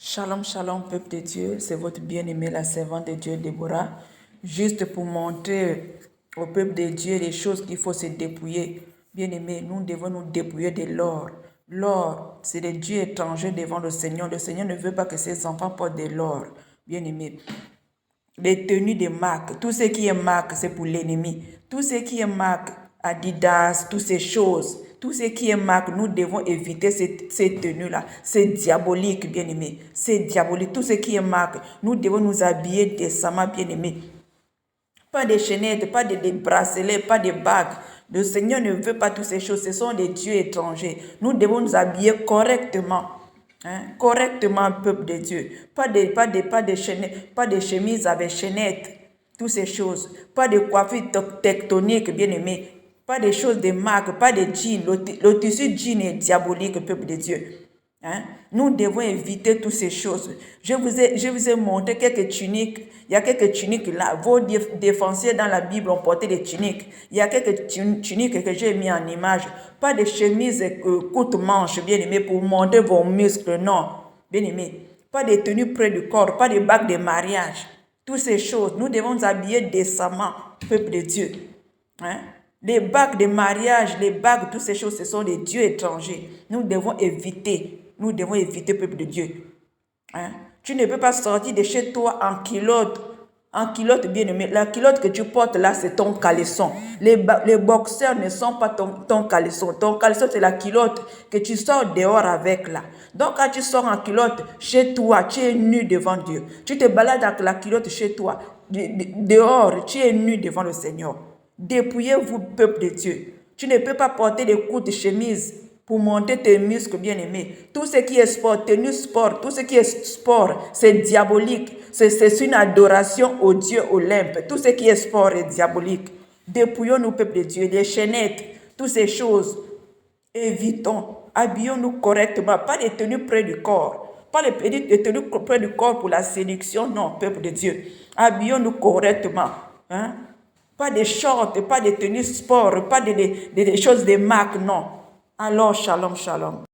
Shalom, shalom, peuple de Dieu, c'est votre bien-aimé, la servante de Dieu, Déborah, juste pour montrer au peuple de Dieu les choses qu'il faut se dépouiller. Bien-aimé, nous devons nous dépouiller de l'or. L'or, c'est des dieux étrangers devant le Seigneur. Le Seigneur ne veut pas que ses enfants portent de l'or. Bien-aimé, les tenues de marque, tout ce qui est marque, c'est pour l'ennemi. Tout ce qui est marque, Adidas, toutes ces choses, tout ce qui est marque, nous devons éviter ces tenues-là. C'est diabolique, bien-aimé. C'est diabolique. Tout ce qui est marque, nous devons nous habiller décemment, bien-aimé. Pas de chaînettes, pas de bracelets, pas de bagues. Le Seigneur ne veut pas toutes ces choses. Ce sont des dieux étrangers. Nous devons nous habiller correctement. Correctement, peuple de Dieu. Pas de chaînettes, pas de chemises avec chaînettes. Toutes ces choses. Pas de coiffure tectonique, bien aimé. Pas de choses de marque, pas de jeans. Le tissu jean est diabolique, peuple de Dieu. Nous devons éviter toutes ces choses. Je vous ai montré quelques tuniques. Il y a quelques tuniques là. Vos défenseurs dans la Bible ont porté des tuniques. Il y a quelques tuniques que j'ai mis en image. Pas de chemises courtes manches, bien aimé, pour montrer vos muscles, non. Bien aimé. Pas de tenues près du corps, pas de bagues de mariage. Toutes ces choses, nous devons nous habiller décemment, peuple de Dieu. Les bagues de mariage, les bagues, toutes ces choses, ce sont des dieux étrangers. Nous devons éviter. Nous devons éviter, peuple de Dieu. Tu ne peux pas sortir de chez toi en culotte. En culotte, bien aimé. La culotte que tu portes là, c'est ton caleçon. Les boxeurs ne sont pas ton caleçon. Ton caleçon, c'est la culotte que tu sors dehors avec là. Donc, quand tu sors en culotte chez toi, tu es nu devant Dieu. Tu te balades avec la culotte chez toi. Dehors, tu es nu devant le Seigneur. Dépouillez-vous, peuple de Dieu. Tu ne peux pas porter des courtes chemises pour monter tes muscles, bien-aimés. Tout ce qui est sport, tenue sport, tout ce qui est sport, c'est diabolique. C'est une adoration au Dieu Olympe. Tout ce qui est sport est diabolique. Dépouillons-nous, peuple de Dieu, les chaînettes, toutes ces choses. Évitons. Habillons-nous correctement. Pas des tenues près du corps. Pas des tenues près du corps pour la séduction, non, peuple de Dieu. Habillons-nous correctement. Pas de shorts, pas de tenues sport, pas de choses de marque, non. Alors, shalom, shalom.